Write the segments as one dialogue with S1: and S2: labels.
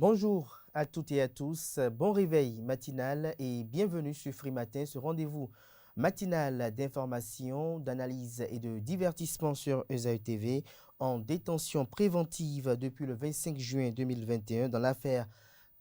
S1: Bonjour à toutes et à tous, bon réveil matinal et bienvenue sur Free Matin, ce rendez-vous matinal d'information, d'analyse et de divertissement sur ESAE TV en détention préventive depuis le 25 juin 2021 dans l'affaire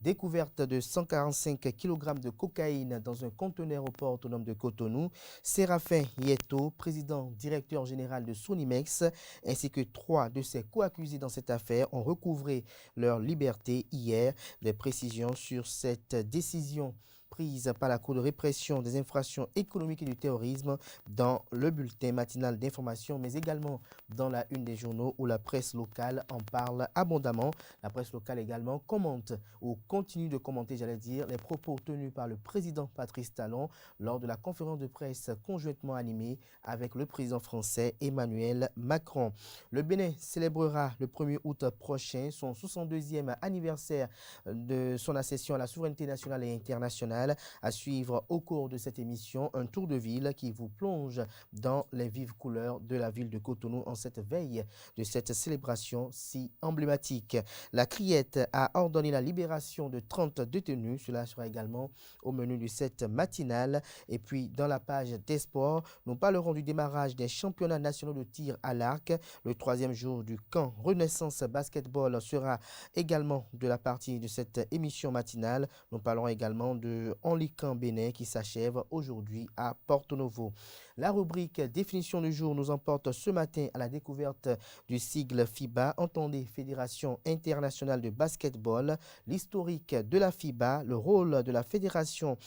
S1: découverte de 145 kg de cocaïne dans un conteneur au port autonome de Cotonou. Séraphin Yeto, président directeur général de Sonimex, ainsi que 3 de ses co-accusés dans cette affaire ont recouvré leur liberté hier. Des précisions sur cette décision prise par la Cour de répression des infractions économiques et du terrorisme dans le bulletin matinal d'information, mais également dans la une des journaux où la presse locale en parle abondamment. La presse locale également commente ou continue de commenter, les propos tenus par le président Patrice Talon lors de la conférence de presse conjointement animée avec le président français Emmanuel Macron. Le Bénin célébrera le 1er août prochain son 62e anniversaire de son accession à la souveraineté nationale et internationale. À suivre au cours de cette émission, un tour de ville qui vous plonge dans les vives couleurs de la ville de Cotonou en cette veille de cette célébration si emblématique. La Criette a ordonné la libération de 30 détenus. Cela sera également au menu de cette matinale. Et puis, dans la page des sports, nous parlerons du démarrage des championnats nationaux de tir à l'arc. Le 3e jour du camp Renaissance Basketball sera également de la partie de cette émission matinale. Nous parlerons également de Only-Camp Bénin qui s'achève aujourd'hui à Porto Novo. La rubrique définition du jour nous emporte ce matin à la découverte du sigle FIBA, entendez Fédération internationale de basketball, l'historique de la FIBA, le rôle de la Fédération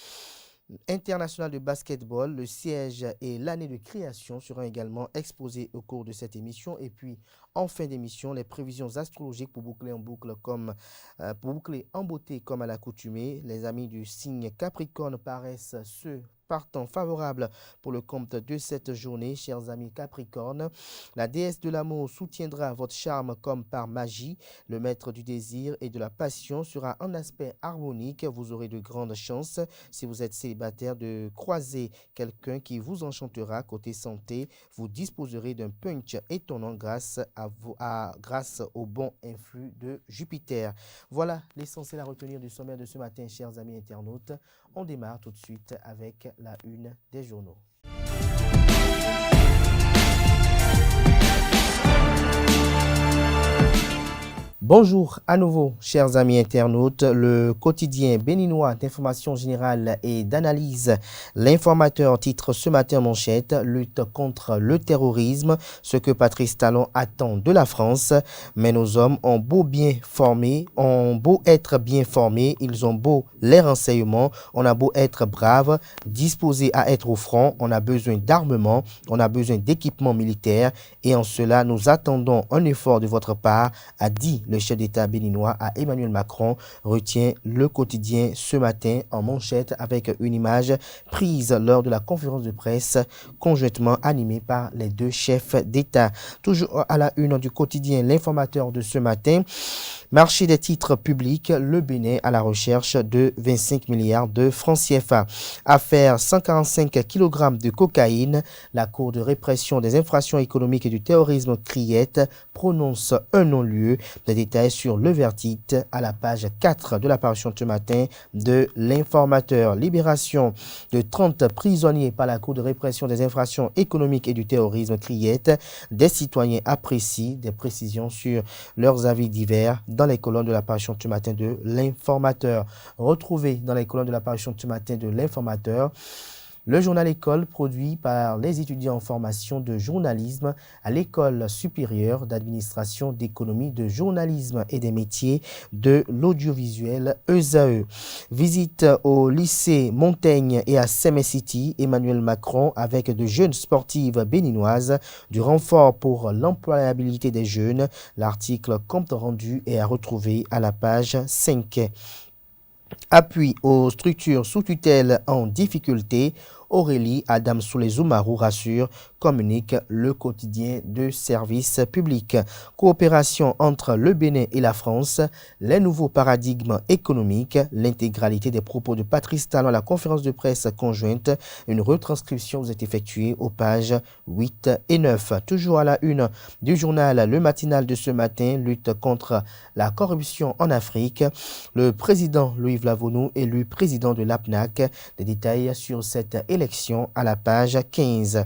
S1: internationale de basketball, le siège et l'année de création seront également exposés au cours de cette émission. Et puis, en fin d'émission, les prévisions astrologiques pour boucler en beauté comme à l'accoutumée. Les amis du signe Capricorne paraissent partant favorable pour le compte de cette journée, chers amis Capricorne. La déesse de l'amour soutiendra votre charme comme par magie. Le maître du désir et de la passion sera en aspect harmonique. Vous aurez de grandes chances, si vous êtes célibataire, de croiser quelqu'un qui vous enchantera. Côté santé, vous disposerez d'un punch étonnant grâce au bon influx de Jupiter. Voilà l'essentiel à retenir du sommaire de ce matin, chers amis internautes. On démarre tout de suite avec la une des journaux. Bonjour à nouveau, chers amis internautes. Le quotidien béninois d'information générale et d'analyse, l'Informateur titre ce matin en manchette « Lutte contre le terrorisme, ce que Patrice Talon attend de la France ». Mais nos hommes ont beau être bien formés, ils ont beau les renseignements, on a beau être brave, disposé à être au front, on a besoin d'armement, on a besoin d'équipement militaire et en cela nous attendons un effort de votre part, a dit le chef d'État béninois à Emmanuel Macron, retient le quotidien ce matin en manchette avec une image prise lors de la conférence de presse conjointement animée par les deux chefs d'État. Toujours à la une du quotidien L'Informateur de ce matin, marché des titres publics, le Bénin à la recherche de 25 milliards de francs CFA. Affaire 145 kg de cocaïne, la Cour de répression des infractions économiques et du terrorisme Criette prononce un non-lieu. Des détails sur le verdict à la page 4 de la parution ce matin de l'Informateur. Libération de 30 prisonniers par la Cour de répression des infractions économiques et du terrorisme Criette. Des citoyens apprécient des précisions sur leurs avis divers dans les colonnes de la parution ce matin de l'Informateur. Retrouvez dans les colonnes de la parution ce matin de l'Informateur le journal École produit par les étudiants en formation de journalisme à l'École supérieure d'administration d'économie de journalisme et des métiers de l'audiovisuel ESAE. Visite au lycée Montaigne et à Semé City, Emmanuel Macron avec de jeunes sportives béninoises, du renfort pour l'employabilité des jeunes. L'article compte rendu est à retrouver à la page 5. Appui aux structures sous tutelle en difficulté. Aurélie Adam Soulé-Zoumarou rassure, communique le quotidien de service public. Coopération entre le Bénin et la France, les nouveaux paradigmes économiques, l'intégralité des propos de Patrice Talon à la conférence de presse conjointe. Une retranscription vous est effectuée aux pages 8 et 9. Toujours à la une du journal Le Matinal de ce matin, lutte contre la corruption en Afrique. Le président Louis Vlavonou élu président de l'APNAC. Des détails sur cette élection à la page 15.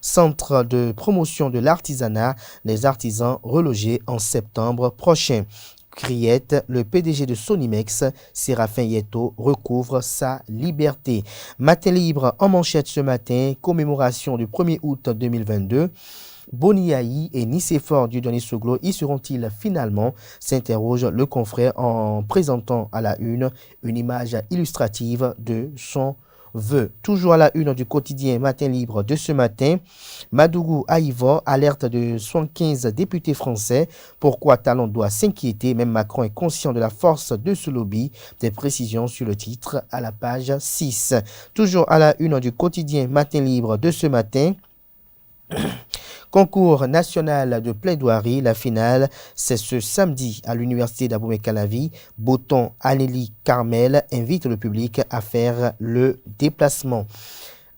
S1: Centre de promotion de l'artisanat, les artisans relogés en septembre prochain. Criette, le PDG de Sonimex, Séraphin Yeto, recouvre sa liberté. Matin libre en manchette ce matin, commémoration du 1er août 2022. Boniaï et Nicéphore Dieudonné Soglo y seront-ils finalement, s'interroge le confrère en présentant à la une image illustrative de son vœu. Toujours à la une du quotidien Matin Libre de ce matin, Madougou Aïva, alerte de 75 députés français. Pourquoi Talon doit s'inquiéter? Même Macron est conscient de la force de ce lobby. Des précisions sur le titre à la page 6. Toujours à la une du quotidien Matin Libre de ce matin, concours national de plaidoirie, la finale, c'est ce samedi à l'université d'Abomey-Calavi. Boton Anélie Carmel invite le public à faire le déplacement.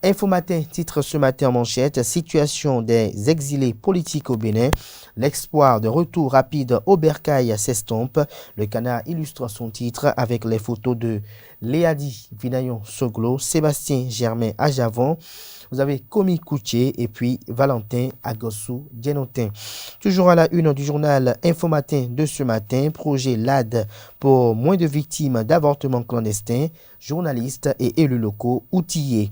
S1: Info Matin titre ce matin en manchette, situation des exilés politiques au Bénin. L'espoir de retour rapide au bercail s'estompe. Le Canard illustre son titre avec les photos de Léadi Vinayon Soglo, Sébastien Germain Ajavon. Vous avez Komi Koutier et puis Valentin Agossou Djenotin. Toujours à la une du journal Info Matin de ce matin, projet LAD pour moins de victimes d'avortements clandestins, journalistes et élus locaux outillés.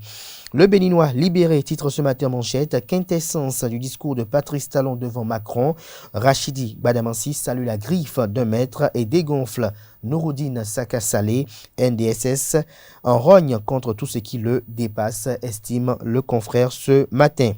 S1: Le Béninois libéré titre ce matin en manchette, quintessence du discours de Patrice Talon devant Macron. Rachidi Badamansi salue la griffe d'un maître et dégonfle Nouroudine Sakasalé. NDSS en rogne contre tout ce qui le dépasse, estime le confrère ce matin.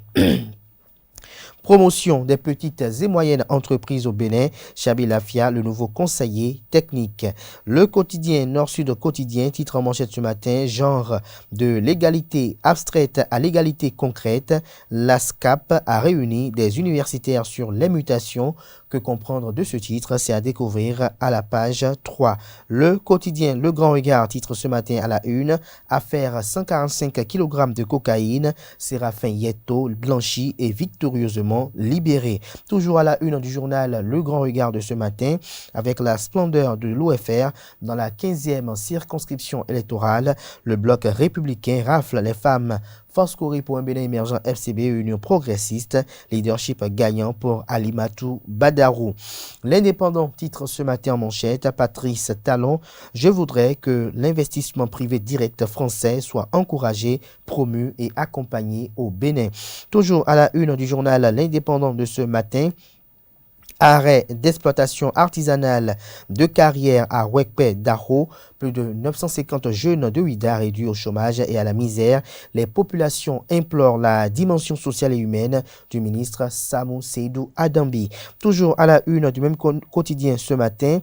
S1: Promotion des petites et moyennes entreprises au Bénin, Chabi Lafia, le nouveau conseiller technique. Le quotidien Nord-Sud quotidien, titre en manchette ce matin, genre de l'égalité abstraite à l'égalité concrète. L'ASCAP a réuni des universitaires sur les mutations. Que comprendre de ce titre, c'est à découvrir à la page 3. Le quotidien Le Grand Regard, titre ce matin à la une, affaire 145 kg de cocaïne, Séraphin Yeto blanchi et victorieusement libéré. Toujours à la une du journal Le Grand Regard de ce matin, avec la splendeur de l'OFR dans la 15e circonscription électorale, le bloc républicain rafle les femmes. Force Corée pour un Bénin émergent FCB Union progressiste, leadership gagnant pour Alimatou Badarou. L'indépendant titre ce matin en manchette, Patrice Talon, je voudrais que l'investissement privé direct français soit encouragé, promu et accompagné au Bénin. Toujours à la une du journal L'Indépendant de ce matin, arrêt d'exploitation artisanale de carrière à Wekpe Daho. Plus de 950 jeunes de Ouida réduits au chômage et à la misère. Les populations implorent la dimension sociale et humaine du ministre Samou Seydou Adambi. Toujours à la une du même quotidien ce matin,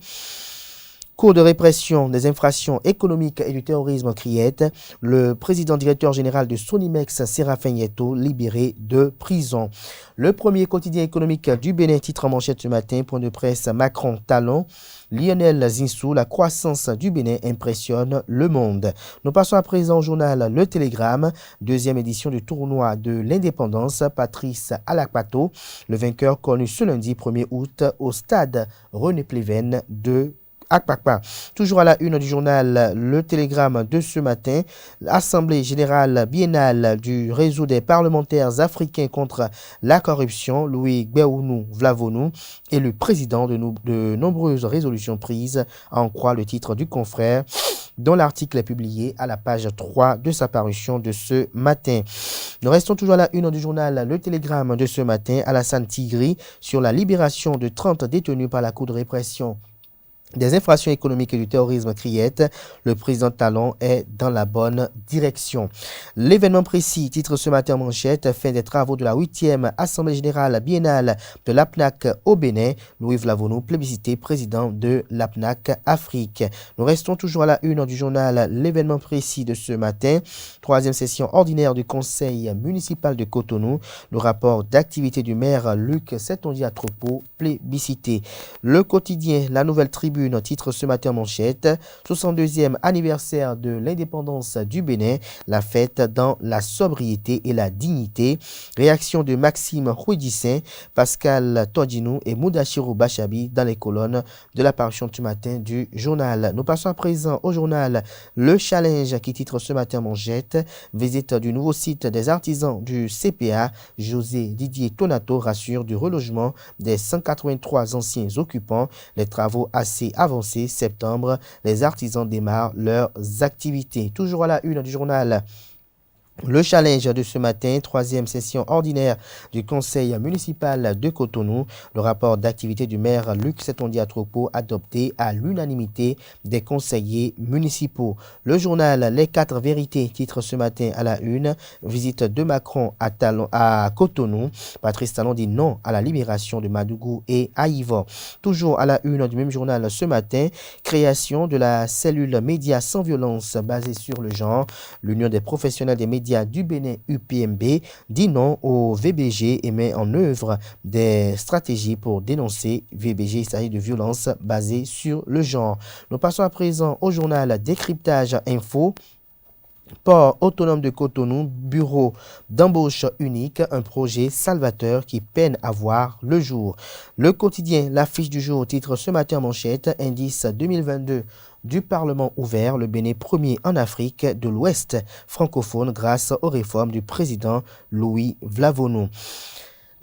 S1: cours de répression des infractions économiques et du terrorisme Criette, le président directeur général de Sonimex, Séraphin Yeto, libéré de prison. Le premier quotidien économique du Bénin, titre en manchette ce matin, point de presse Macron Talon. Lionel Zinsou, la croissance du Bénin impressionne le monde. Nous passons à présent au journal Le Télégramme, deuxième édition du tournoi de l'indépendance, Patrice Alakpato, le vainqueur connu ce lundi 1er août au stade René Pleven de Akpakpa. Toujours à la une du journal Le Télégramme de ce matin, l'Assemblée générale biennale du réseau des parlementaires africains contre la corruption, Louis Gbéounou Vlavonou, est le président de nombreuses résolutions prises, à en croire le titre du confrère, dont l'article est publié à la page 3 de sa parution de ce matin. Nous restons toujours à la une du journal Le Télégramme de ce matin, Alassane Tigri, sur la libération de 30 détenus par la Cour de répression des infractions économiques et du terrorisme criette, le président Talon est dans la bonne direction. L'événement précis, titre ce matin en manchette, fin des travaux de la 8e Assemblée générale biennale de l'APNAC au Bénin. Louis Vlavonou, plébiscité président de l'APNAC Afrique. Nous restons toujours à la une du journal L'événement précis de ce matin. 3e session ordinaire du conseil municipal de Cotonou. Le rapport d'activité du maire Luc Setondia-Tropo, plébiscité. Le quotidien, la nouvelle tribune, titre ce matin en manchette, 62e anniversaire de l'indépendance du Bénin, la fête dans la sobriété et la dignité. Réaction de Maxime Rouidissin, Pascal Todinou et Moudachirou Bachabi dans les colonnes de la parution du matin du journal. Nous passons à présent au journal Le Challenge qui titre ce matin en manchette, visite du nouveau site des artisans du CPA. José Didier Tonato rassure du relogement des 183 anciens occupants. Les travaux assez avancés, septembre, les artisans démarrent leurs activités. Toujours à la une du journal Le Challenge de ce matin, 3e session ordinaire du conseil municipal de Cotonou. Le rapport d'activité du maire Luc Setondia-Tropo adopté à l'unanimité des conseillers municipaux. Le journal Les 4 vérités titre ce matin à la une, visite de Macron à Cotonou. Patrice Talon dit non à la libération de Madougou et Aïvo. Toujours à la une du même journal ce matin, création de la cellule médias sans violence basée sur le genre. L'Union des professionnels des médias du Bénin UPMB dit non au VBG et met en œuvre des stratégies pour dénoncer VBG. Il s'agit de violences basées sur le genre. Nous passons à présent au journal Décryptage Info. Port autonome de Cotonou, bureau d'embauche unique, un projet salvateur qui peine à voir le jour. Le quotidien, l'affiche du jour, titre ce matin en manchette, indice 2022 du Parlement ouvert, le Bénin premier en Afrique de l'Ouest francophone grâce aux réformes du président Louis Vlavonou.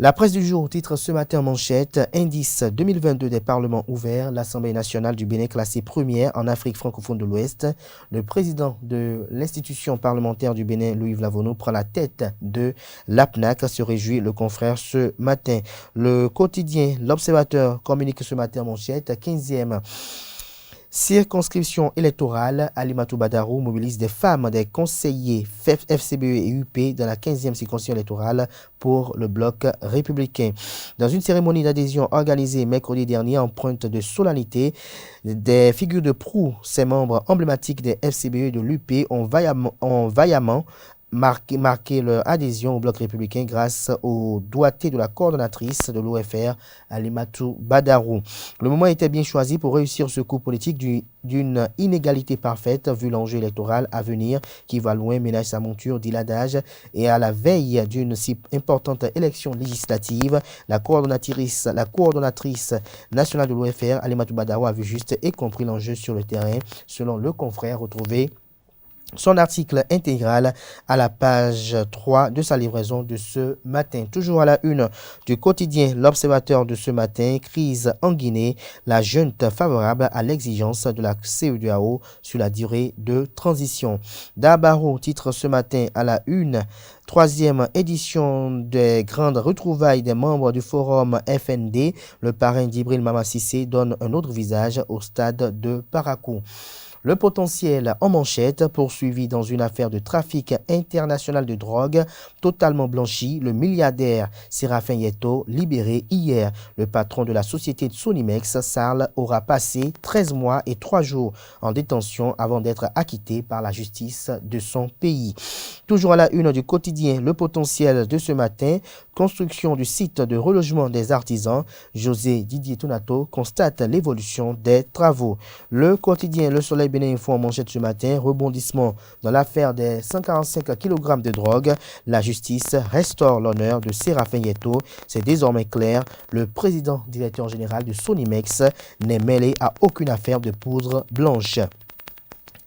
S1: La presse du jour titre ce matin en manchette, indice 2022 des parlements ouverts, l'Assemblée nationale du Bénin classée première en Afrique francophone de l'Ouest. Le président de l'institution parlementaire du Bénin, Louis Vlavonou, prend la tête de l'APNAC, se réjouit le confrère ce matin. Le quotidien, l'Observateur communique ce matin en manchette, 15e circonscription électorale, Alimatou Badarou mobilise des femmes, des conseillers FCBE et UP dans la 15e circonscription électorale pour le bloc républicain. Dans une cérémonie d'adhésion organisée mercredi dernier, empreinte de solennité, des figures de proue, ces membres emblématiques des FCBE et de l'UP ont vaillamment marqué leur adhésion au bloc républicain grâce au doigté de la coordonnatrice de l'OFR, Alimatou Badarou. Le moment était bien choisi pour réussir ce coup politique d'une inégalité parfaite vu l'enjeu électoral à venir qui va loin, ménage sa monture, dit l'adage, et à la veille d'une si importante élection législative, la coordonnatrice nationale de l'OFR, Alimatou Badarou, a vu juste et compris l'enjeu sur le terrain, selon le confrère retrouvé son article intégral à la page 3 de sa livraison de ce matin. Toujours à la une du quotidien L'Observateur de ce matin, crise en Guinée, la junte favorable à l'exigence de la CEDEAO sur la durée de transition. Dabaro titre ce matin à la une, 3e édition des grandes retrouvailles des membres du forum FND. Le parrain d'Ibril Mama Sissé donne un autre visage au stade de Parakou. Le potentiel en manchette, poursuivi dans une affaire de trafic international de drogue totalement blanchi, le milliardaire Séraphin Yeto, libéré hier. Le patron de la société de Sonimex, Sarl, aura passé 13 mois et 3 jours en détention avant d'être acquitté par la justice de son pays. Toujours à la une du quotidien, le potentiel de ce matin, construction du site de relogement des artisans. José Didier Tonato constate l'évolution des travaux. Le quotidien Le Soleil Bénin Info en manchette ce matin, rebondissement dans l'affaire des 145 kg de drogue. La justice restaure l'honneur de Séraphin Yeto. C'est désormais clair, le président directeur général de Sonimex n'est mêlé à aucune affaire de poudre blanche.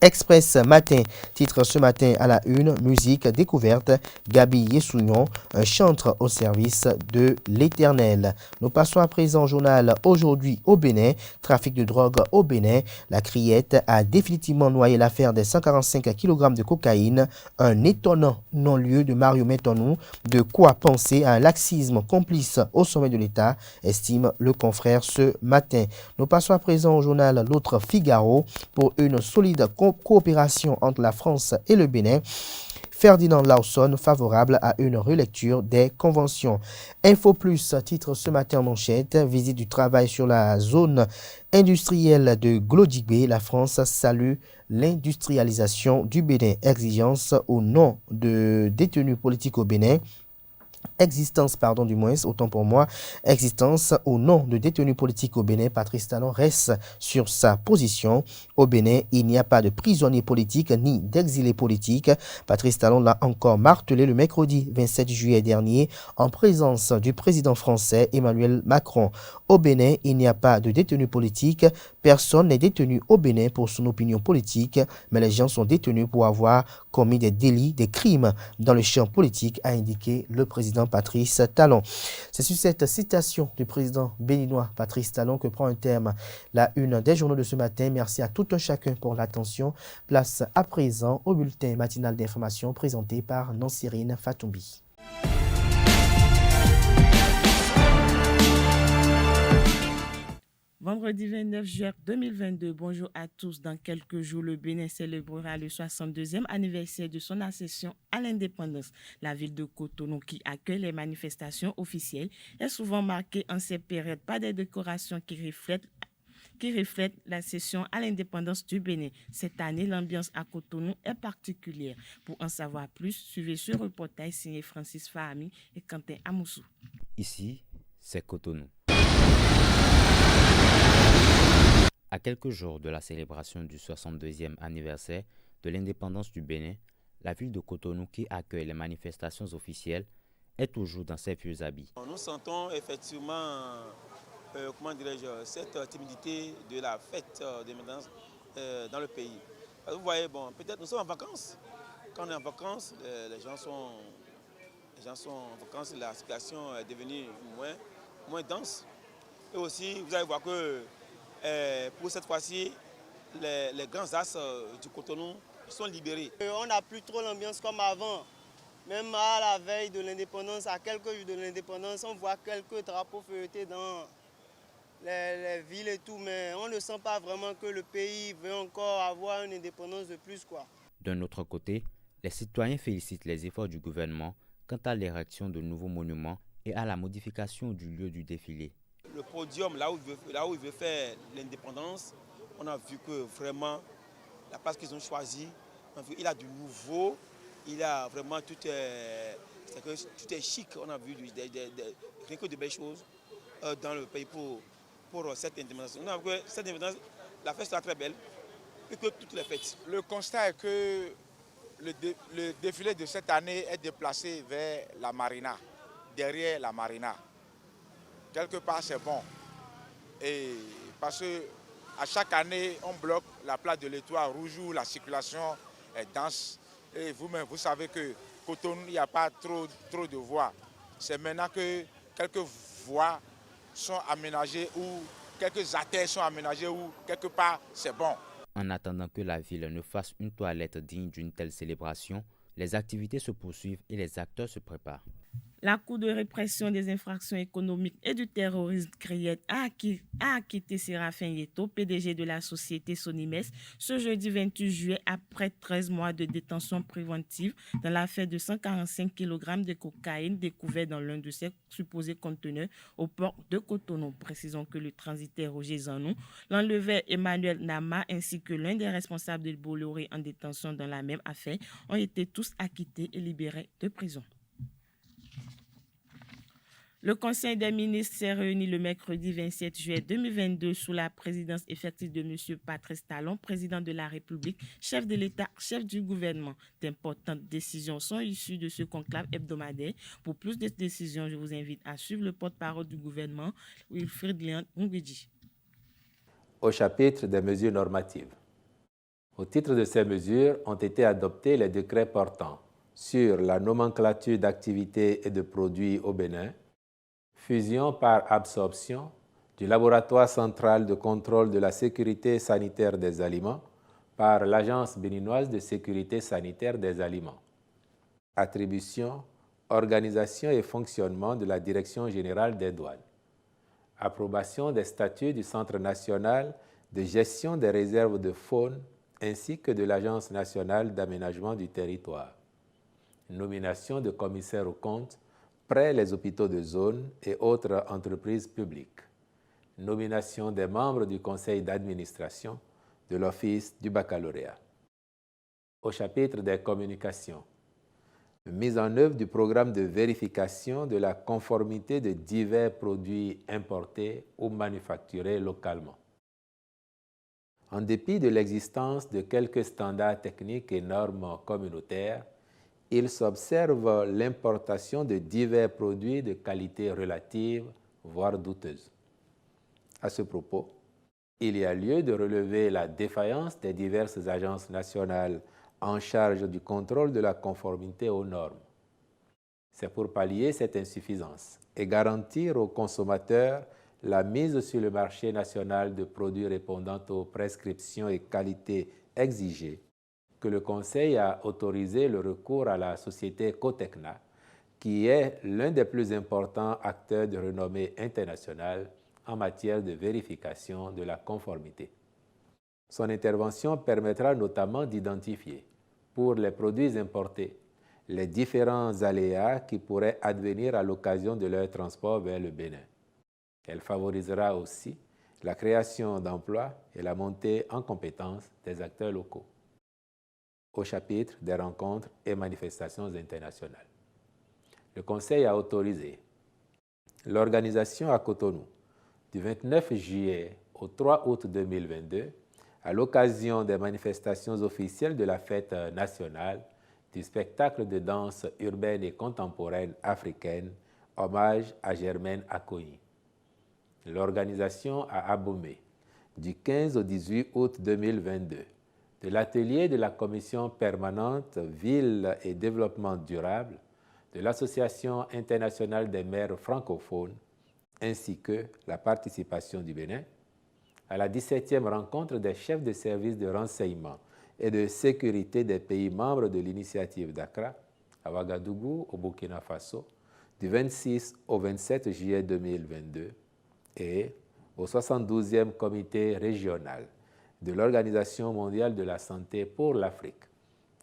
S1: Express Matin, titre ce matin à la une, musique découverte, Gabi Yessounion, un chantre au service de l'Éternel. Nous passons à présent au journal Aujourd'hui au Bénin, trafic de drogue au Bénin. La criette a définitivement noyé l'affaire des 145 kg de cocaïne, un étonnant non-lieu de Mario Métonou. De quoi penser à un laxisme complice au sommet de l'État, estime le confrère ce matin. Nous passons à présent au journal L'Autre Figaro pour une solide coopération entre la France et le Bénin. Ferdinand Lawson favorable à une relecture des conventions. Info Plus titre ce matin en manchette, visite du travail sur la zone industrielle de Glodigbe. La France salue l'industrialisation du Bénin. Exigence au nom de détenus politiques au Bénin. Existence au nom de détenus politiques au Bénin. Patrice Talon reste sur sa position. Au Bénin, il n'y a pas de prisonniers politiques ni d'exilés politiques. Patrice Talon l'a encore martelé le mercredi 27 juillet dernier en présence du président français Emmanuel Macron. Au Bénin, il n'y a pas de détenus politiques. Personne n'est détenu au Bénin pour son opinion politique, mais les gens sont détenus pour avoir commis des délits, des crimes dans le champ politique, a indiqué le président Patrice Talon. C'est sur cette citation du président béninois Patrice Talon que prend un terme la une des journaux de ce matin. Merci à tout un chacun pour l'attention. Place à présent au bulletin matinal d'information présenté par Nancirine Fatoumbi.
S2: Vendredi 29 juillet 2022, bonjour à tous. Dans quelques jours, le Bénin célébrera le 62e anniversaire de son accession à l'indépendance. La ville de Cotonou, qui accueille les manifestations officielles, est souvent marquée en ces périodes par des décorations qui reflètent l'accession à l'indépendance du Bénin. Cette année, l'ambiance à Cotonou est particulière. Pour en savoir plus, suivez ce reportage signé Francis Fahami et Quentin Amoussou.
S3: Ici, c'est Cotonou. À quelques jours de la célébration du 62e anniversaire de l'indépendance du Bénin, la ville de Cotonou, qui accueille les manifestations officielles, est toujours dans ses vieux habits.
S4: Nous sentons effectivement cette timidité de la fête de l'indépendance dans le pays. Vous voyez, peut-être nous sommes en vacances. Quand on est en vacances, les gens sont en vacances, la situation est devenue moins dense. Et aussi, vous allez voir que pour cette fois-ci, les grands axes du Cotonou sont libérés.
S5: On n'a plus trop l'ambiance comme avant. Même à la veille de l'indépendance, à quelques jours de l'indépendance, on voit quelques drapeaux feuilletés dans les villes et tout, mais on ne sent pas vraiment que le pays veut encore avoir une indépendance de plus, quoi.
S3: D'un autre côté, les citoyens félicitent les efforts du gouvernement quant à l'érection de nouveaux monuments et à la modification du lieu du défilé.
S4: Le podium, là où il veut faire l'indépendance, on a vu que vraiment, la place qu'ils ont choisie, il a du nouveau, il a vraiment tout est chic. On a vu rien que de belles choses dans le pays pour cette indépendance. On a vu que cette indépendance, la fête sera très belle, plus que toutes les fêtes.
S6: Le constat est que le défilé de cette année est déplacé vers la marina, derrière la marina. Quelque part, c'est bon. Et parce qu'à chaque année, on bloque la place de l'Étoile rouge où la circulation est dense. Et vous-même, vous savez que Cotonou, il n'y a pas trop de voies. C'est maintenant que quelques voies sont aménagées ou quelques artères sont aménagées ou quelque part, c'est bon.
S3: En attendant que la ville ne fasse une toilette digne d'une telle célébration, les activités se poursuivent et les acteurs se préparent.
S2: La Cour de répression des infractions économiques et du terrorisme Criette a acquitté Séraphin Yeto, PDG de la société Sonimes, ce jeudi 28 juillet après 13 mois de détention préventive dans l'affaire de 145 kg de cocaïne découvert dans l'un de ses supposés conteneurs au port de Cotonou. Précisons que le transitaire Roger Zanou, l'enleveur Emmanuel Nama ainsi que l'un des responsables de Bolloré en détention dans la même affaire ont été tous acquittés et libérés de prison. Le Conseil des ministres s'est réuni le mercredi 27 juillet 2022 sous la présidence effective de M. Patrice Talon, président de la République, chef de l'État, chef du gouvernement. D'importantes décisions sont issues de ce conclave hebdomadaire. Pour plus de décisions, je vous invite à suivre le porte-parole du gouvernement, Wilfrid Léon Ngwedji.
S7: Au chapitre des mesures normatives, Au titre de ces mesures, ont été adoptés les décrets portant sur la nomenclature d'activités et de produits au Bénin, fusion par absorption du laboratoire central de contrôle de la sécurité sanitaire des aliments par l'Agence béninoise de sécurité sanitaire des aliments, attribution, organisation et fonctionnement de la Direction générale des douanes, approbation des statuts du Centre national de gestion des réserves de faune ainsi que de l'Agence nationale d'aménagement du territoire, nomination de commissaires aux comptes près les hôpitaux de zone et autres entreprises publiques, nomination des membres du conseil d'administration de l'Office du baccalauréat. Au chapitre des communications, mise en œuvre du programme de vérification de la conformité de divers produits importés ou manufacturés localement. En dépit de l'existence de quelques standards techniques et normes communautaires, il s'observe l'importation de divers produits de qualité relative, voire douteuse. À ce propos, il y a lieu de relever la défaillance des diverses agences nationales en charge du contrôle de la conformité aux normes. C'est pour pallier cette insuffisance et garantir aux consommateurs la mise sur le marché national de produits répondant aux prescriptions et qualités exigées que le Conseil a autorisé le recours à la société Cotecna, qui est l'un des plus importants acteurs de renommée internationale en matière de vérification de la conformité. Son intervention permettra notamment d'identifier, pour les produits importés, les différents aléas qui pourraient advenir à l'occasion de leur transport vers le Bénin. Elle favorisera aussi la création d'emplois et la montée en compétence des acteurs locaux. Au chapitre des rencontres et manifestations internationales, le Conseil a autorisé l'organisation à Cotonou du 29 juillet au 3 août 2022, à l'occasion des manifestations officielles de la fête nationale du spectacle de danse urbaine et contemporaine africaine, hommage à Germaine Acogny. L'organisation à Abomey, du 15 au 18 août 2022, de l'atelier de la Commission permanente Ville et Développement durable de l'Association internationale des maires francophones, ainsi que la participation du Bénin à la 17e rencontre des chefs de services de renseignement et de sécurité des pays membres de l'initiative d'Accra, à Ouagadougou, au Burkina Faso, du 26 au 27 juillet 2022, et au 72e comité régional de l'Organisation mondiale de la santé pour l'Afrique,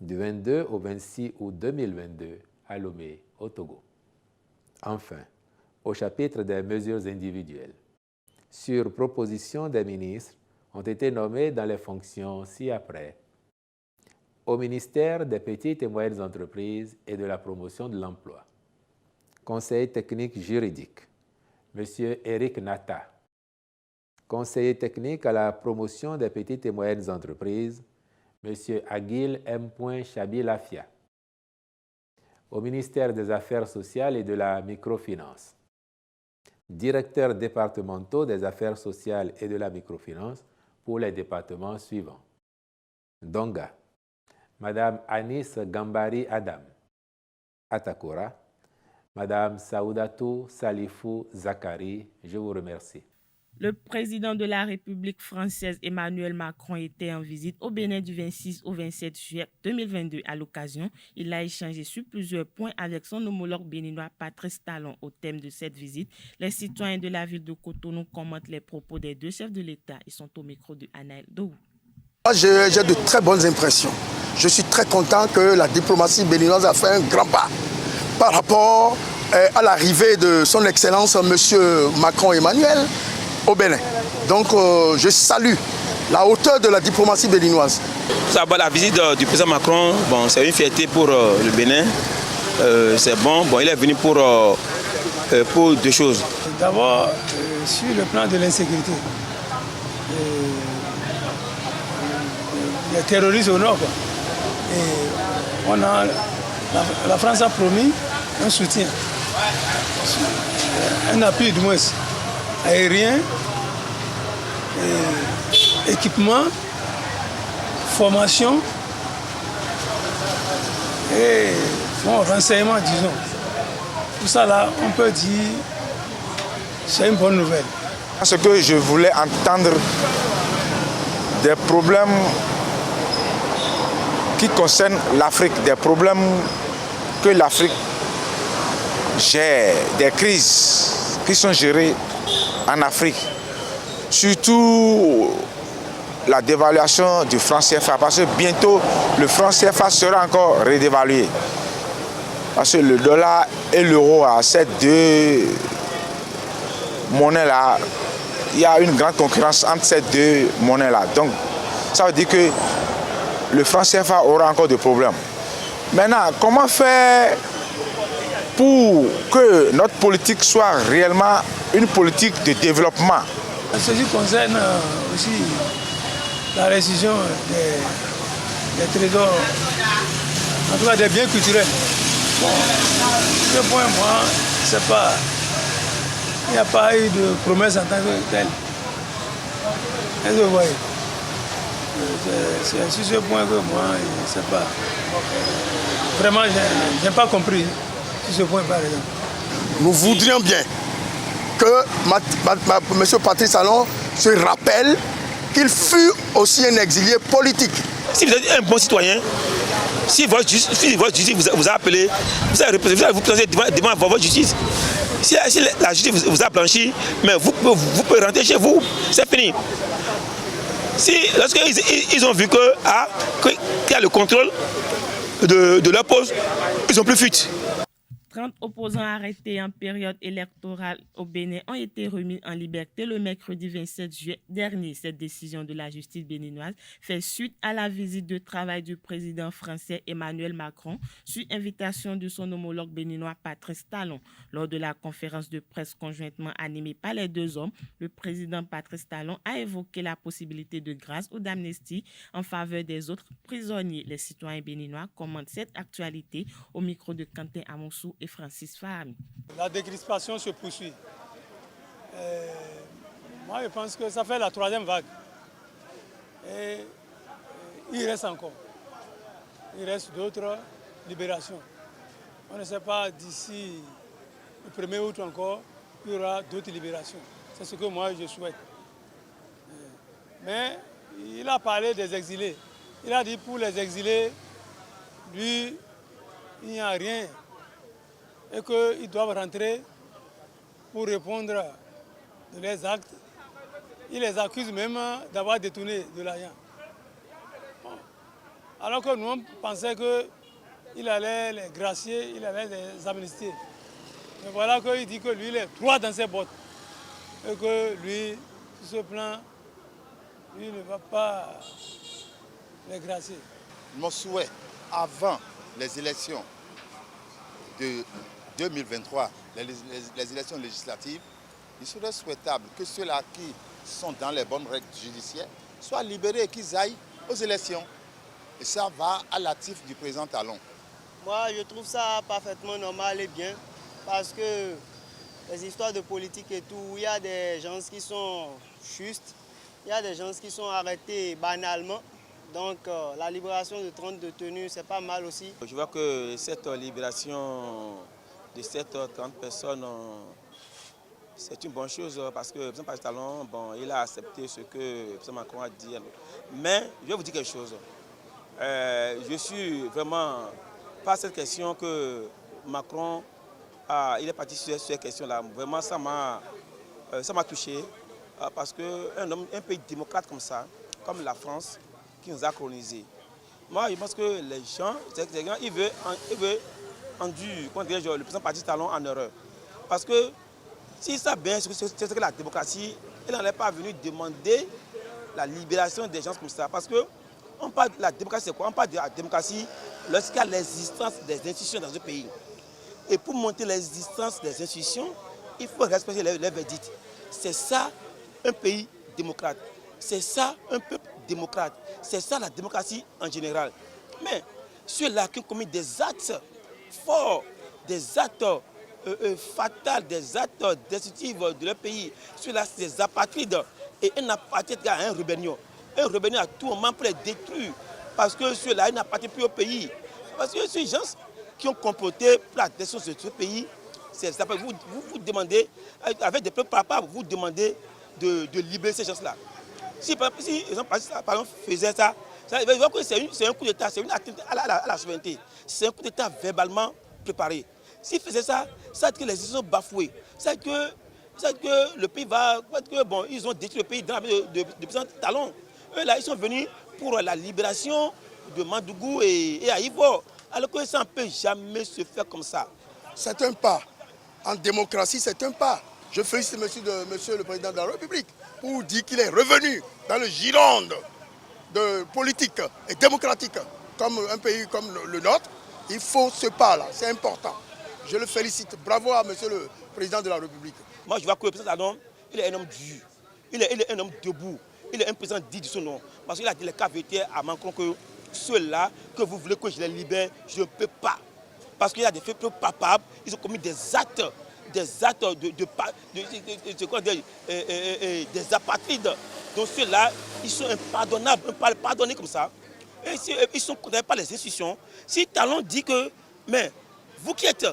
S7: du 22 au 26 août 2022 à Lomé, au Togo. Enfin, au chapitre des mesures individuelles, sur proposition des ministres, ont été nommés dans les fonctions ci-après. Au ministère des Petites et Moyennes Entreprises et de la Promotion de l'Emploi, Conseiller technique juridique, M. Eric Nata. Conseiller technique à la promotion des petites et moyennes entreprises, M. Aguil M. Chabi-Lafia. Au ministère des Affaires sociales et de la microfinance, directeurs départementaux des affaires sociales et de la microfinance pour les départements suivants. Donga, Madame Anis Gambari Adam. Atakura, Madame Saoudatou Salifou Zakari, je vous remercie.
S2: Le président de la République française Emmanuel Macron était en visite au Bénin du 26 au 27 juillet 2022. À l'occasion, il a échangé sur plusieurs points avec son homologue béninois Patrice Talon. Au thème de cette visite, les citoyens de la ville de Cotonou commentent les propos des deux chefs de l'État. Ils sont au micro de Anaël Dohou.
S8: J'ai de très bonnes impressions. Je suis très content que la diplomatie béninoise a fait un grand pas par rapport à l'arrivée de son Excellence M. Macron Emmanuel au Bénin. Donc je salue la hauteur de la diplomatie béninoise.
S4: La visite du président Macron, c'est une fierté pour le Bénin. C'est bon. Il est venu pour deux choses.
S9: D'abord, sur le plan de l'insécurité. Les terroristes au nord. Et la France a promis un soutien, un appui du moins aérien, équipement, formation et bon, renseignement, disons. Tout ça là, on peut dire, c'est une bonne nouvelle.
S6: Ce que je voulais entendre des problèmes qui concernent l'Afrique, des problèmes que l'Afrique gère, des crises qui sont gérées en Afrique. Surtout la dévaluation du franc CFA, parce que bientôt le franc CFA sera encore redévalué. Parce que le dollar et l'euro, à ces deux monnaies-là, il y a une grande concurrence entre ces deux monnaies-là. Donc, ça veut dire que le franc CFA aura encore des problèmes. Maintenant, comment faire pour que notre politique soit réellement une politique de développement?
S9: Ce qui concerne aussi la récision des trésors, en tout cas des biens culturels. Bon, ce point, moi, c'est pas. Il n'y a pas eu de promesse en tant que telle. Est-ce que vous voyez? C'est sur ce point que moi, je ne sais pas. Vraiment, je n'ai pas compris sur ce point, par exemple.
S8: Nous voudrions bien que M. Patrice Talon se rappelle qu'il fut aussi un exilé politique.
S4: Si vous êtes un bon citoyen, si votre justice vous a appelé, vous allez vous présenter devant votre justice. Si la justice vous a blanchi, mais vous pouvez rentrer chez vous, c'est fini. Lorsqu'ils ont vu qu'il y a le contrôle de leur poste, ils n'ont plus fuite.
S2: 30 opposants arrêtés en période électorale au Bénin ont été remis en liberté le mercredi 27 juillet dernier. Cette décision de la justice béninoise fait suite à la visite de travail du président français Emmanuel Macron sur invitation de son homologue béninois Patrice Talon. Lors de la conférence de presse conjointement animée par les deux hommes, le président Patrice Talon a évoqué la possibilité de grâce ou d'amnistie en faveur des autres prisonniers. Les citoyens béninois commentent cette actualité au micro de Quentin Amoussou et Francis Fahmy.
S9: La décrispation se poursuit. Moi, je pense que ça fait la troisième vague. Et il reste encore. Il reste d'autres libérations. On ne sait pas d'ici le 1er août encore, il y aura d'autres libérations. C'est ce que moi je souhaite. Mais il a parlé des exilés. Il a dit pour les exilés, lui, il n'y a rien. Et qu'ils doivent rentrer pour répondre de leurs actes. Il les accuse même d'avoir détourné de l'argent. Bon. Alors que nous, on pensait qu'il allait les gracier, il allait les amnistier. Mais voilà qu'il dit que lui, il est droit dans ses bottes. Et que lui, sur ce plan, lui ne va pas les gracier.
S10: Mon souhait, avant les élections de 2023, les élections législatives, il serait souhaitable que ceux-là qui sont dans les bonnes règles judiciaires soient libérés et qu'ils aillent aux élections. Et ça va à l'actif du président Talon.
S5: Moi, je trouve ça parfaitement normal et bien, parce que les histoires de politique et tout, il y a des gens qui sont justes, il y a des gens qui sont arrêtés banalement. Donc la libération de 30 détenus, c'est pas mal aussi.
S4: Je vois que cette libération de ces 30 personnes, c'est une bonne chose parce que le président Patrice Talon, il a accepté ce que le président Macron a dit. Mais je vais vous dire quelque chose. Je suis vraiment pas cette question que Macron il est parti sur cette question-là. Vraiment, ça m'a touché parce qu'un pays démocrate comme ça, comme la France, qui nous a colonisés. Moi, je pense que les gens, ils veulent enduire le président Patrice Talon en erreur. Parce que s'ils savent bien ce que la démocratie, il n'en est pas venu demander la libération des gens comme ça. Parce que on parle de la démocratie, c'est quoi? On parle de la démocratie lorsqu'il y a l'existence des institutions dans un pays. Et pour monter l'existence des institutions, il faut respecter les verdicts. C'est ça un pays démocrate. C'est ça un peuple démocrate. C'est ça la démocratie en général. Mais ceux-là qui ont commis des actes forts, des actes fatals, des actes destructifs de leur pays, ceux-là c'est des apatrides. Et un apatride a un rébellion. Un rébellion à tout moment pour les détruire. parce que ceux-là n'appartiennent plus au pays. Parce que ces gens qui ont comploté pour la destruction de ce pays, vous demandez, avec des peuples palpables, vous demandez de libérer ces gens-là. Si par exemple faisait ça, il va voir que c'est un coup d'État, c'est une atteinte à la souveraineté. C'est un coup d'État verbalement préparé. S'ils faisaient ça, ça veut dire que les institutions sont bafouées. Ça veut dire que le pays va... Bon, ils ont détruit le pays dans de puissants talons. Eux, là, ils sont venus pour la libération de Mandougou et Aïvo. Alors que ça ne peut jamais se faire comme ça.
S8: C'est un pas. En démocratie, c'est un pas. Je félicite monsieur le Président de la République pour dire qu'il est revenu dans le gironde de politique et démocratique comme un pays comme le nôtre. Il faut ce pas-là, c'est important. Je le félicite. Bravo à monsieur le Président de la République.
S4: Moi, je vois que le président Talon, il est un homme dur. Il est un homme debout. Il est un président dit de son nom. Parce qu'il a dit les cas véritaires à Macron que ceux-là que vous voulez que je les libère, je ne peux pas. Parce qu'il y a des faits palpables, ils ont commis des actes des apatrides. Donc ceux-là, ils sont impardonnables, on ne peut pas les pardonner comme ça. Et ils sont condamnés par les institutions. Si Talon dit que, mais vous qui êtes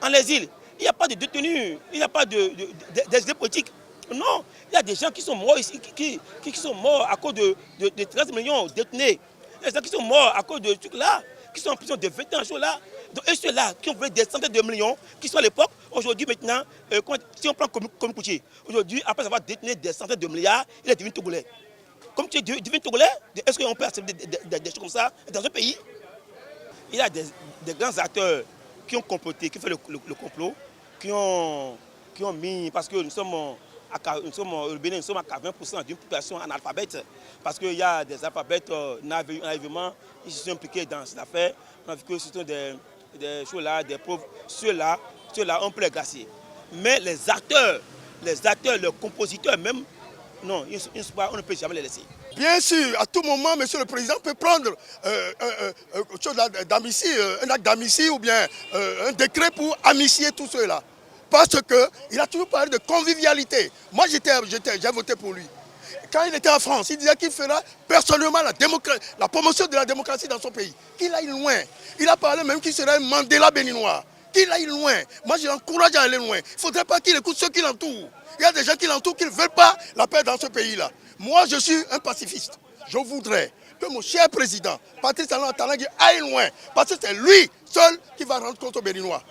S4: en exil, il n'y a pas de détenus, il n'y a pas d'exilés politiques. Non, il y a des gens qui sont morts ici, qui sont morts à cause de 13 millions détenus. Il y a des gens qui sont morts à cause de trucs là, qui sont en prison de 20 ans, là. Donc, et ceux-là qui ont volé des centaines de millions, qui sont à l'époque, aujourd'hui maintenant, si on prend comme Koutié, aujourd'hui, après avoir détenu des centaines de milliards, il est devenu Togolais. Comme tu es devenu Togolais, est-ce qu'on peut accepter des choses comme ça dans un pays? Il y a des grands acteurs qui ont comploté, qui ont fait le complot, qui ont mis, parce que nous sommes au Bénin, nous sommes à 80% d'une population analphabète, parce qu'il y a des alphabètes naïvement, ils se sont impliqués dans cette affaire. On a vu que ce sont des choses-là, des pauvres, ceux-là, on peut les glacer. Mais les acteurs, les compositeurs même, non, on ne peut jamais les laisser.
S8: Bien sûr, à tout moment, monsieur le Président peut prendre un acte d'amnistie ou bien un décret pour amnistier tous ceux-là. Parce qu'il a toujours parlé de convivialité. Moi, j'ai voté pour lui. Quand il était en France, il disait qu'il fera personnellement la promotion de la démocratie dans son pays. Qu'il aille loin. Il a parlé même qu'il serait un Mandela béninois. Qu'il aille loin. Moi, je l'encourage à aller loin. Il ne faudrait pas qu'il écoute ceux qui l'entourent. Il y a des gens qui l'entourent qui ne veulent pas la paix dans ce pays-là. Moi, je suis un pacifiste. Je voudrais que mon cher président, Patrice Talon aille loin. Parce que c'est lui seul qui va rendre compte aux Béninois.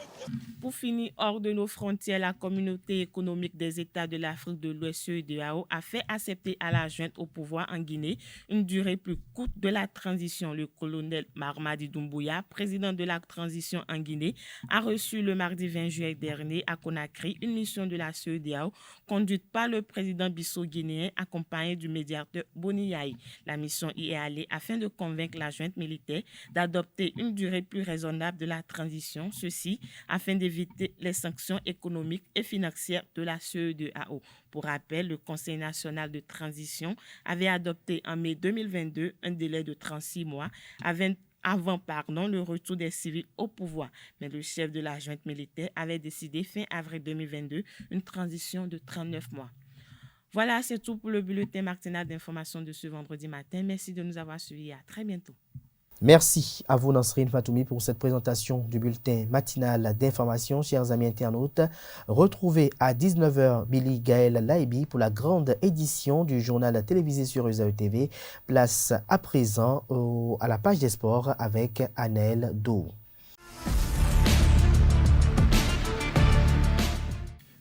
S2: Pour finir, hors de nos frontières, la communauté économique des États de l'Afrique de l'Ouest, CEDEAO, a fait accepter à la junte au pouvoir en Guinée une durée plus courte de la transition. Le colonel Mamadi Doumbouya, président de la transition en Guinée, a reçu le mardi 20 juillet dernier à Conakry une mission de la CEDEAO conduite par le président Bissau guinéen accompagné du médiateur Boni Yaye. La mission y est allée afin de convaincre la junte militaire d'adopter une durée plus raisonnable de la transition, ceci afin d'éviter les sanctions économiques et financières de la CEDEAO. Pour rappel, le Conseil national de transition avait adopté en mai 2022 un délai de 36 mois avant le retour des civils au pouvoir. Mais le chef de la junte militaire avait décidé fin avril 2022 une transition de 39 mois. Voilà, c'est tout pour le bulletin matinal d'information de ce vendredi matin. Merci de nous avoir suivis. À très bientôt.
S1: Merci à vous, Nasrine Fatoumi, pour cette présentation du bulletin matinal d'information. Chers amis internautes, retrouvez à 19h Billy Gaël Laibi pour la grande édition du journal télévisé sur USAE TV. Place à présent à la page des sports avec Anel Do.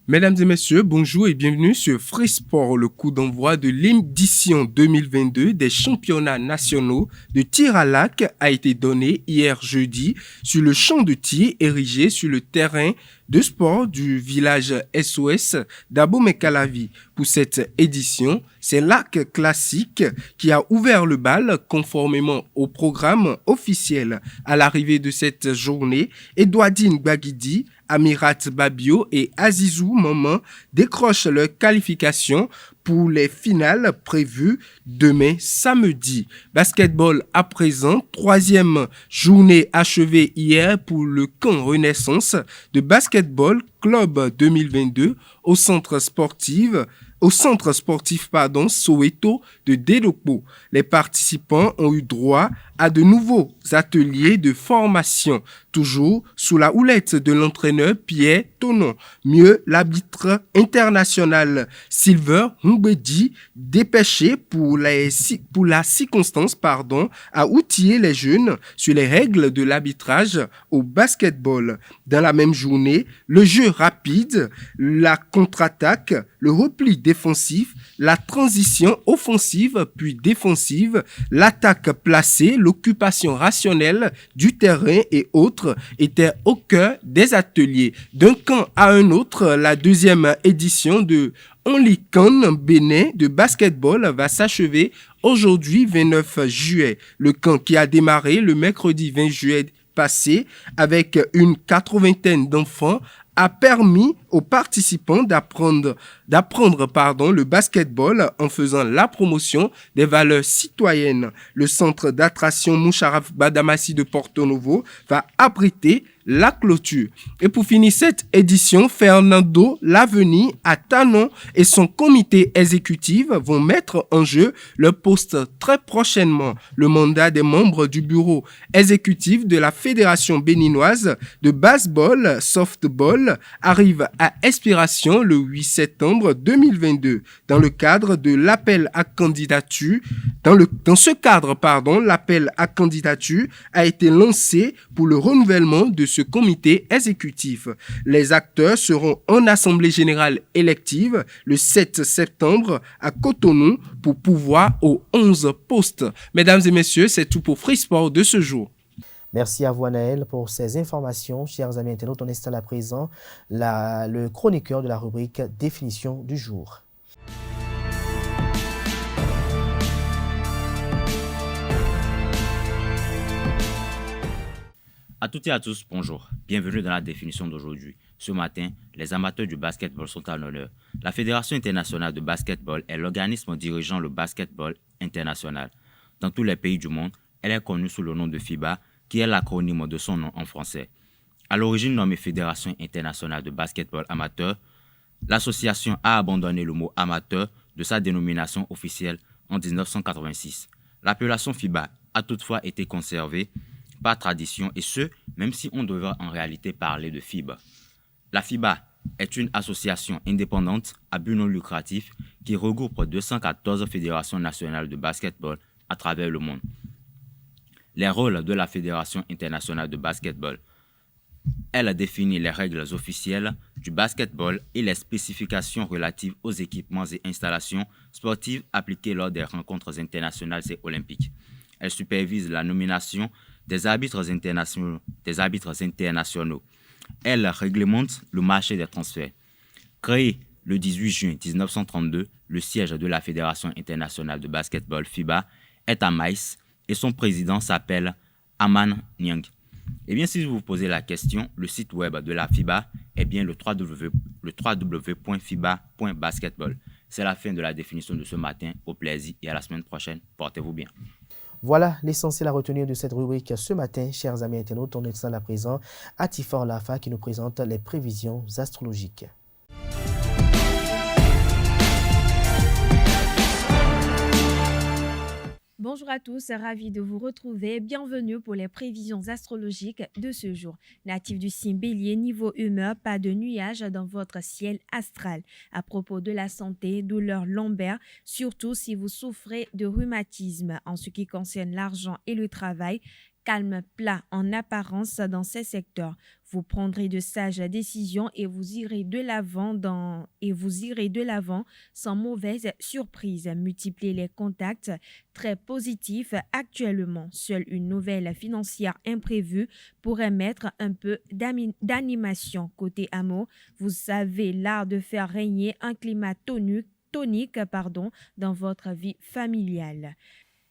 S11: Mesdames et messieurs, bonjour et bienvenue sur Free Sport, le coup d'envoi de l'édition 2022 des championnats nationaux de tir à l'arc a été donné hier jeudi sur le champ de tir érigé sur le terrain de sport du village SOS d'Abomey-Calavi. Pour cette édition, c'est l'arc classique qui a ouvert le bal conformément au programme officiel. À l'arrivée de cette journée, Edouardine Baguidi, Amirat Babio et Azizou Maman décrochent leur qualification pour les finales prévues demain samedi. Basketball à présent, 3e journée achevée hier pour le camp Renaissance de Basketball Club 2022 au centre sportif Soweto de Delokpo. Les participants ont eu droit à de nouveaux ateliers de formation, toujours sous la houlette de l'entraîneur Pierre Tonon. Mieux, l'arbitre international Silver Mbedi, dépêché pour la circonstance, a outillé les jeunes sur les règles de l'arbitrage au basketball. Dans la même journée, le jeu rapide, la contre-attaque, le repli défensif, la transition offensive puis défensive, l'attaque placée, l'occupation rationnelle du terrain et autres étaient au cœur des ateliers. D'un camp à un autre, la 2e édition de Onlycan Bénin de basketball va s'achever aujourd'hui 29 juillet. Le camp qui a démarré le mercredi 20 juillet passé avec une 80aine d'enfants a permis aux participants d'apprendre le basketball en faisant la promotion des valeurs citoyennes. Le centre d'attraction Moucharaf Badamassi de Porto Novo va abriter la clôture. Et pour finir cette édition, Fernando Laveni à Tanon et son comité exécutif vont mettre en jeu leur poste très prochainement. Le mandat des membres du bureau exécutif de la Fédération béninoise de baseball softball arrive à expiration le 8 septembre 2022. Dans ce cadre, l'appel à candidature a été lancé pour le renouvellement de ce comité exécutif. Les acteurs seront en assemblée générale élective le 7 septembre à Cotonou pour pouvoir aux 11 postes. Mesdames et messieurs, c'est tout pour Free Sport de ce jour.
S1: Merci à vous, Anaël, pour ces informations. Chers amis internautes, on installe à présent le chroniqueur de la rubrique Définition du jour.
S3: À toutes et à tous, bonjour. Bienvenue dans la définition d'aujourd'hui. Ce matin, les amateurs du basketball sont à l'honneur. La Fédération internationale de basketball est l'organisme dirigeant le basketball international. Dans tous les pays du monde, elle est connue sous le nom de FIBA, qui est l'acronyme de son nom en français. À l'origine nommée Fédération internationale de basketball amateur, l'association a abandonné le mot amateur de sa dénomination officielle en 1986. L'appellation FIBA a toutefois été conservée par tradition et ce, même si on devrait en réalité parler de FIBA. La FIBA est une association indépendante à but non lucratif qui regroupe 214 fédérations nationales de basketball à travers le monde. Les rôles de la Fédération internationale de basketball. Elle définit les règles officielles du basketball et les spécifications relatives aux équipements et installations sportives appliquées lors des rencontres internationales et olympiques. Elle supervise la nomination des arbitres internationaux. Elle réglemente le marché des transferts. Créée le 18 juin 1932, le siège de la Fédération internationale de basketball FIBA est à Maïs et son président s'appelle Aman Nyang. Eh bien, si vous vous posez la question, le site web de la FIBA est bien le www.fiba.basketball. C'est la fin de la définition de ce matin. Au plaisir et à la semaine prochaine. Portez-vous bien.
S1: Voilà l'essentiel à retenir de cette rubrique ce matin, chers amis internautes. On est à présent à Tifor Lafa qui nous présente les prévisions astrologiques.
S12: Bonjour à tous, ravi de vous retrouver. Bienvenue pour les prévisions astrologiques de ce jour. Natif du signe Bélier, niveau humeur, pas de nuages dans votre ciel astral. À propos de la santé, douleurs lombaires, surtout si vous souffrez de rhumatisme. En ce qui concerne l'argent et le travail, calme plat en apparence dans ces secteurs. Vous prendrez de sages décisions et vous irez de l'avant sans mauvaise surprise. Multipliez les contacts très positifs actuellement. Seule une nouvelle financière imprévue pourrait mettre un peu d'animation. Côté amour, vous avez l'art de faire régner un climat tonique dans votre vie familiale.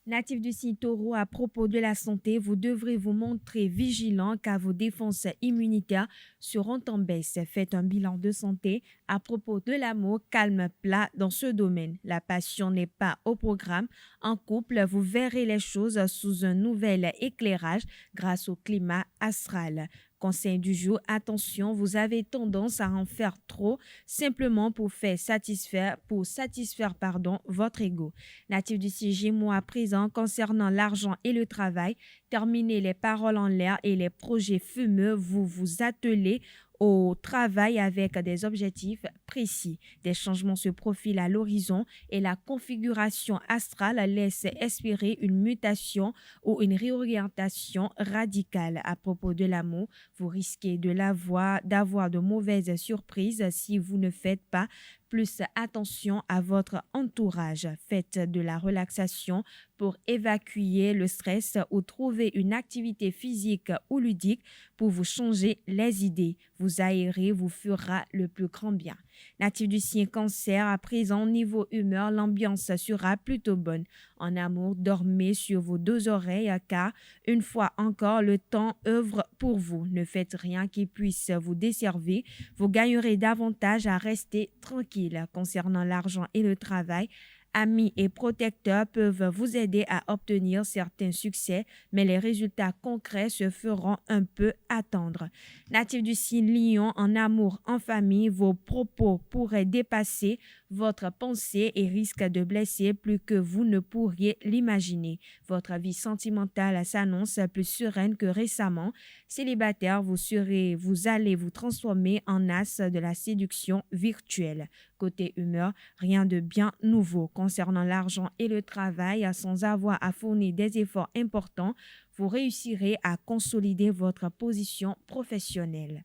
S12: Natif du signe Taureau, à propos de la santé, vous devrez vous montrer vigilant car vos défenses immunitaires seront en baisse. Faites un bilan de santé. À propos de l'amour, calme plat dans ce domaine. La passion n'est pas au programme. En couple, vous verrez les choses sous un nouvel éclairage grâce au climat astral. Conseil du jour, attention, vous avez tendance à en faire trop simplement pour satisfaire votre ego. Natif du signe Gémeaux à présent, concernant l'argent et le travail, terminez les paroles en l'air et les projets fumeux, vous vous attelez au travail avec des objectifs précis. Des changements se profilent à l'horizon et la configuration astrale laisse espérer une mutation ou une réorientation radicale. À propos de l'amour, vous risquez d'avoir de mauvaises surprises si vous ne faites pas plus attention à votre entourage. Faites de la relaxation pour évacuer le stress ou trouver une activité physique ou ludique pour vous changer les idées. Vous aérer vous fera le plus grand bien. Natif du signe Cancer, à présent, niveau humeur, l'ambiance sera plutôt bonne. En amour, dormez sur vos deux oreilles car, une fois encore, le temps œuvre pour vous. Ne faites rien qui puisse vous desservir. Vous gagnerez davantage à rester tranquille. Concernant l'argent et le travail, amis et protecteurs peuvent vous aider à obtenir certains succès, mais les résultats concrets se feront un peu attendre. Natif du signe Lion, en amour, en famille, vos propos pourraient dépasser votre pensée et risquent de blesser plus que vous ne pourriez l'imaginer. Votre vie sentimentale s'annonce plus sereine que récemment. Célibataire, vous allez vous transformer en as de la séduction virtuelle. Côté humeur, rien de bien nouveau. Concernant l'argent et le travail, sans avoir à fournir des efforts importants, vous réussirez à consolider votre position professionnelle.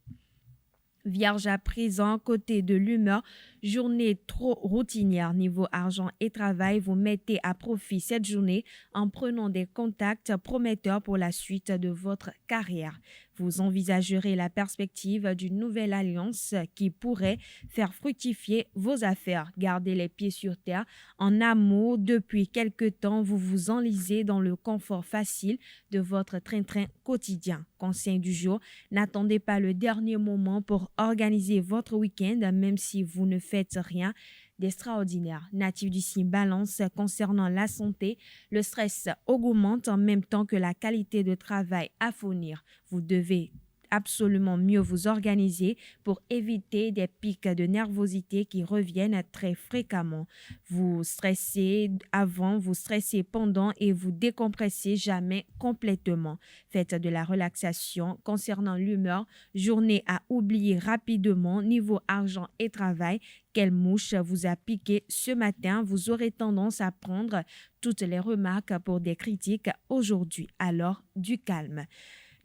S12: Vierge à présent, côté de l'humeur, journée trop routinière. Niveau argent et travail, vous mettez à profit cette journée en prenant des contacts prometteurs pour la suite de votre carrière. Vous envisagerez la perspective d'une nouvelle alliance qui pourrait faire fructifier vos affaires. Gardez les pieds sur terre. En amour, depuis quelque temps, vous vous enlisez dans le confort facile de votre train-train quotidien. Conseil du jour, n'attendez pas le dernier moment pour organiser votre week-end, même si vous ne faites rien d'extraordinaire. Natif du signe Balance, concernant la santé, le stress augmente en même temps que la qualité de travail à fournir. Vous devez absolument mieux vous organiser pour éviter des pics de nervosité qui reviennent très fréquemment. Vous stressez avant, vous stressez pendant et vous décompressez jamais complètement. Faites de la relaxation. Concernant l'humeur, journée à oublier rapidement. Niveau argent et travail, quelle mouche vous a piqué ce matin? Vous aurez tendance à prendre toutes les remarques pour des critiques aujourd'hui. Alors, du calme.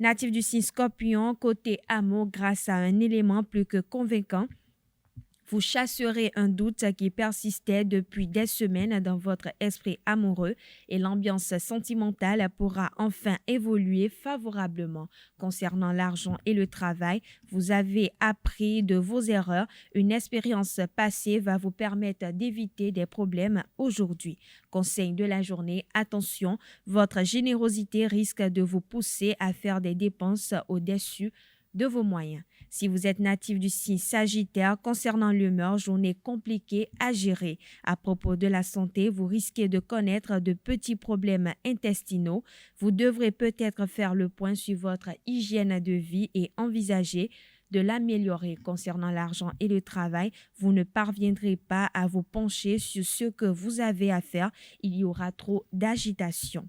S12: Natif du signe Scorpion, côté amour, grâce à un élément plus que convaincant, vous chasserez un doute qui persistait depuis des semaines dans votre esprit amoureux et l'ambiance sentimentale pourra enfin évoluer favorablement. Concernant l'argent et le travail, vous avez appris de vos erreurs. Une expérience passée va vous permettre d'éviter des problèmes aujourd'hui. Conseil de la journée, attention, votre générosité risque de vous pousser à faire des dépenses au-dessus de vos moyens. Si vous êtes natif du signe Sagittaire, concernant l'humeur, journée compliquée à gérer. À propos de la santé, vous risquez de connaître de petits problèmes intestinaux. Vous devrez peut-être faire le point sur votre hygiène de vie et envisager de l'améliorer. Concernant l'argent et le travail, vous ne parviendrez pas à vous pencher sur ce que vous avez à faire. Il y aura trop d'agitation.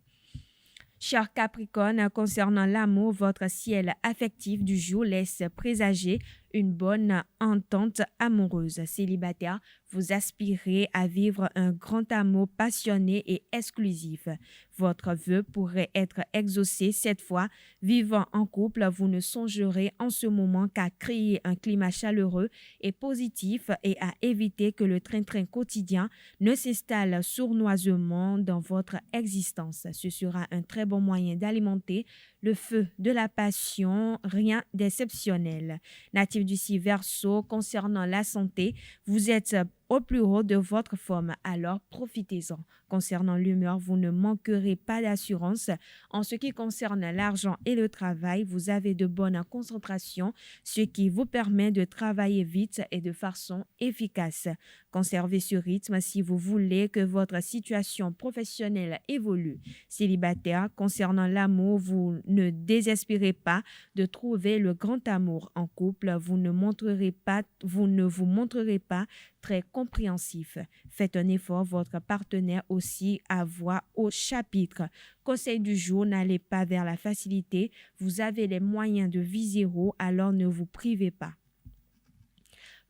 S12: Cher Capricorne, concernant l'amour, votre ciel affectif du jour laisse présager une bonne entente amoureuse. Célibataire, vous aspirez à vivre un grand amour passionné et exclusif. Votre vœu pourrait être exaucé cette fois. Vivant en couple, vous ne songerez en ce moment qu'à créer un climat chaleureux et positif et à éviter que le train-train quotidien ne s'installe sournoisement dans votre existence. Ce sera un très bon moyen d'alimenter le feu de la passion, rien d'exceptionnel. Natif du signe Verseau, concernant la santé, vous êtes au plus haut de votre forme, alors profitez-en. Concernant l'humeur, vous ne manquerez pas d'assurance. En ce qui concerne l'argent et le travail, vous avez de bonnes concentrations, ce qui vous permet de travailler vite et de façon efficace. Conservez ce rythme si vous voulez que votre situation professionnelle évolue. Célibataire, concernant l'amour, vous ne désespérez pas de trouver le grand amour. En couple, vous ne vous montrerez pas très compréhensif. Faites un effort, votre partenaire aussi à voix au chapitre. Conseil du jour, n'allez pas vers la facilité. Vous avez les moyens de viser haut, alors ne vous privez pas.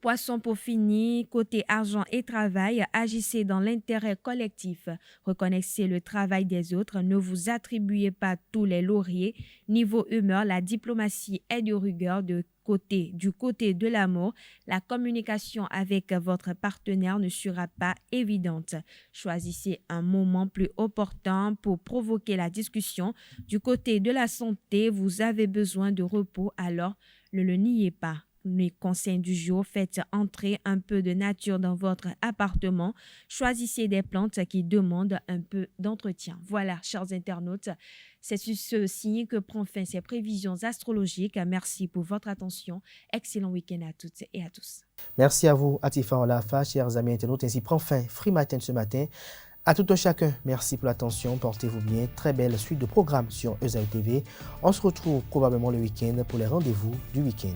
S12: Poisson pour finir, côté argent et travail, agissez dans l'intérêt collectif. Reconnaissez le travail des autres, ne vous attribuez pas tous les lauriers. Niveau humeur, la diplomatie est de rigueur du côté de l'amour. La communication avec votre partenaire ne sera pas évidente. Choisissez un moment plus opportun pour provoquer la discussion. Du côté de la santé, vous avez besoin de repos, alors ne le niez pas. Les conseils du jour, faites entrer un peu de nature dans votre appartement. Choisissez des plantes qui demandent un peu d'entretien. Voilà, chers internautes, c'est sur ce signe que prend fin ces prévisions astrologiques. Merci pour votre attention. Excellent week-end à toutes et à tous.
S1: Merci à vous, Atifa Olafa, chers amis internautes. Ainsi prend fin Free Matin ce matin. À tout un chacun, merci pour l'attention. Portez-vous bien. Très belle suite de programmes sur ESAI TV. On se retrouve probablement le week-end pour les rendez-vous du week-end.